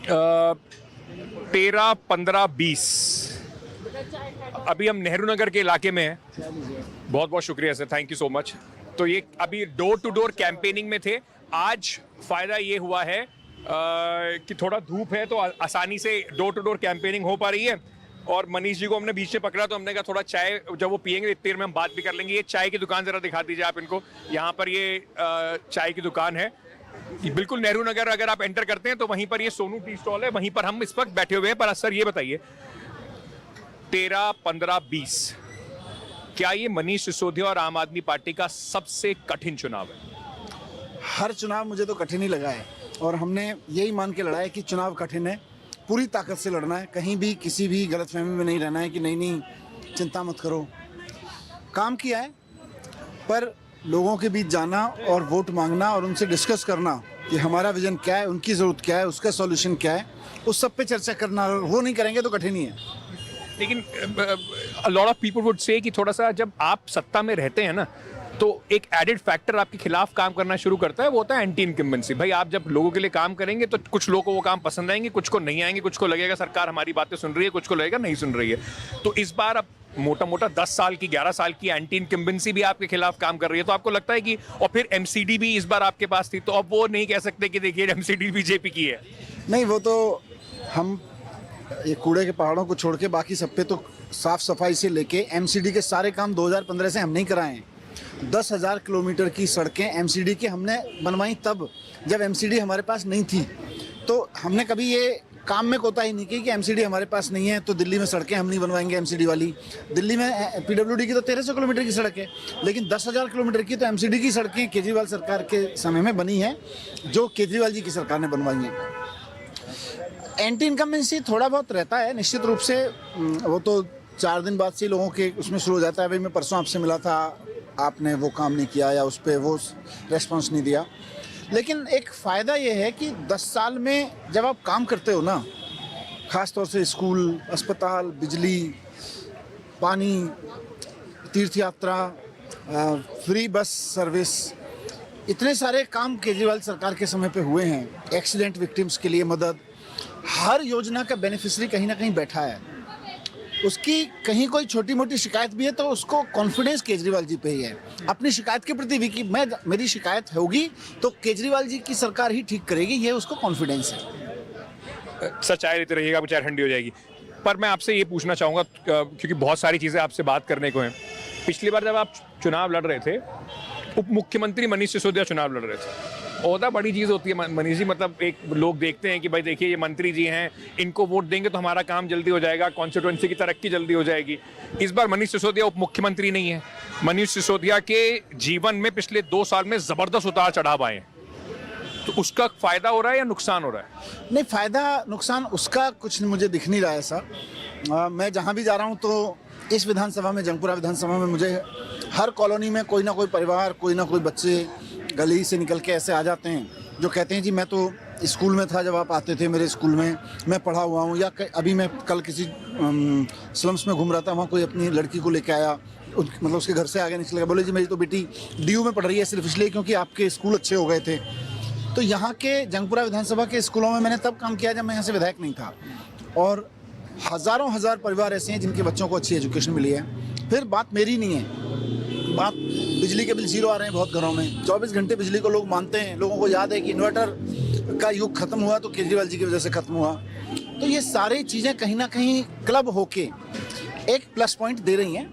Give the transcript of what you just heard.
13, 15, 20 अभी हम नेहरू नगर के इलाके में हैं। बहुत बहुत शुक्रिया sir, thank you so much. तो ये अभी डोर टू डोर कैंपेनिंग में थे। आज फ़ायदा ये हुआ है कि थोड़ा धूप है तो आसानी से डोर टू डोर कैंपेनिंग हो पा रही है। और मनीष जी को हमने बीच में पकड़ा तो हमने कहा थोड़ा चाय जब वो पियेंगे इतनी देर में हम बात भी कर लेंगे। ये चाय की दुकान ज़रा दिखा दीजिए आप इनको। यहाँ पर ये चाय की दुकान है, बिल्कुल नेहरू नगर अगर आप एंटर करते हैं तो वहीं पर ये सोनू टी स्टॉल है, वहीं पर हम इस वक्त बैठे हुए हैं। पर सर ये बताइए 13, 15, 20 क्या ये मनीष सिसोदिया और आम आदमी पार्टी का सबसे कठिन चुनाव है? हर चुनाव मुझे तो कठिन ही लगा है और हमने यही मान के लड़ा है कि चुनाव कठिन है, पूरी ताकत से लड़ना है, कहीं भी किसी भी गलतफहमी में नहीं रहना है कि नहीं चिंता मत करो। काम किया है पर लोगों के बीच जाना और वोट मांगना और उनसे डिस्कस करना कि हमारा विजन क्या है, उनकी ज़रूरत क्या है, उसका सॉल्यूशन क्या है, उस सब पे चर्चा करना, वो नहीं करेंगे तो कठिन ही है। लेकिन lot of people would say कि थोड़ा सा जब आप सत्ता में रहते हैं ना तो एक एडेड फैक्टर आपके खिलाफ काम करना शुरू करता है, वो होता है एंटी इनकम्बेंसी। भाई आप जब लोगों के लिए काम करेंगे तो कुछ लोगों को वो काम पसंद आएंगे, कुछ को नहीं आएंगे, कुछ को लगेगा सरकार हमारी बातें सुन रही है, कुछ को लगेगा नहीं सुन रही है। तो इस बार अब मोटा मोटा 10 साल की 11 साल की एंटी इनकम्बेंसी भी आपके खिलाफ काम कर रही है। तो आपको लगता है कि और फिर एमसीडी भी इस बार आपके पास थी, तो अब वो नहीं कह सकते कि देखिए एमसीडी बीजेपी की है। नहीं, वो तो हम ये कूड़े के पहाड़ों को छोड़ के बाकी सब पे तो साफ सफाई से लेके एमसीडी के सारे काम 2015 से हम नहीं कराए हैं। 10,000 किलोमीटर की सड़कें एमसीडी की हमने बनवाई तब जब एमसीडी हमारे पास नहीं थी। तो हमने कभी ये काम में कोताही नहीं की कि एमसीडी हमारे पास नहीं है तो दिल्ली में सड़कें हम नहीं बनवाएंगे एमसीडी वाली। दिल्ली में पीडब्ल्यूडी की तो 1300 किलोमीटर की सड़क है, लेकिन 10,000 किलोमीटर की तो एमसीडी की सड़कें केजरीवाल सरकार के समय में बनी हैं, जो केजरीवाल जी की सरकार ने बनवाई हैं। एंटी इनकम्बेंसी थोड़ा बहुत रहता है निश्चित रूप से, वो तो 4 दिन बाद से लोगों के उसमें शुरू हो जाता है। भाई मैं परसों आपसे मिला था, आपने वो काम नहीं किया या उस पर वो रेस्पॉन्स नहीं दिया। लेकिन एक फ़ायदा ये है कि 10 साल में जब आप काम करते हो ना, ख़ास तौर से स्कूल, अस्पताल, बिजली, पानी, तीर्थ यात्रा, फ्री बस सर्विस, इतने सारे काम केजरीवाल सरकार के समय पे हुए हैं। एक्सीडेंट विक्टिम्स के लिए मदद, हर योजना का बेनिफिशरी कहीं ना कहीं बैठा है। उसकी कहीं कोई छोटी मोटी शिकायत भी है तो उसको कॉन्फिडेंस केजरीवाल जी पे ही है, अपनी शिकायत के प्रति भी कि मेरी शिकायत होगी तो केजरीवाल जी की सरकार ही ठीक करेगी, ये उसको कॉन्फिडेंस है। सच्चाई लेते रहिएगा, चाय ठंडी हो जाएगी। पर मैं आपसे ये पूछना चाहूँगा क्योंकि बहुत सारी चीज़ें आपसे बात करने को हैं। पिछली बार जब आप चुनाव लड़ रहे थे, उप मुख्यमंत्री मनीष सिसोदिया चुनाव लड़ रहे थे। ओहदा बड़ी चीज़ होती है मनीष जी, मतलब एक लोग देखते हैं कि भाई देखिए ये मंत्री जी हैं, इनको वोट देंगे तो हमारा काम जल्दी हो जाएगा, कॉन्स्टिट्यूएंसी की तरक्की जल्दी हो जाएगी। इस बार मनीष सिसोदिया उप मुख्यमंत्री नहीं है। मनीष सिसोदिया के जीवन में पिछले 2 साल में ज़बरदस्त उतार चढ़ाव आए हैं, तो उसका फ़ायदा हो रहा है या नुकसान हो रहा है? नहीं, फ़ायदा नुकसान उसका कुछ मुझे दिख नहीं रहा है ऐसा। मैं जहाँ भी जा रहा हूँ तो इस विधानसभा में, जंगपुरा विधानसभा में, मुझे हर कॉलोनी में कोई ना कोई परिवार, कोई ना कोई बच्चे गली से निकल के ऐसे आ जाते हैं जो कहते हैं जी मैं तो स्कूल में था जब आप आते थे मेरे स्कूल में, मैं पढ़ा हुआ हूँ। या अभी मैं कल किसी स्लम्स में घूम रहा था, वहाँ कोई अपनी लड़की को लेके आया, मतलब उसके घर से आगे निकल गया, बोले जी मेरी तो बेटी डीयू में पढ़ रही है सिर्फ इसलिए क्योंकि आपके स्कूल अच्छे हो गए थे। तो यहाँ के जंगपुरा विधानसभा के स्कूलों में मैंने तब काम किया जब मैं यहाँ से विधायक नहीं था, और हज़ारों हज़ार परिवार ऐसे हैं जिनके बच्चों को अच्छी एजुकेशन मिली है। फिर बात मेरी नहीं है, बात बिजली के बिल 0 आ रहे हैं बहुत घरों में, 24 घंटे बिजली को लोग मानते हैं। लोगों को याद है कि इन्वर्टर का युग खत्म हुआ तो केजरीवाल जी की वजह से खत्म हुआ। तो ये सारी चीज़ें कहीं ना कहीं क्लब होके एक प्लस पॉइंट दे रही हैं।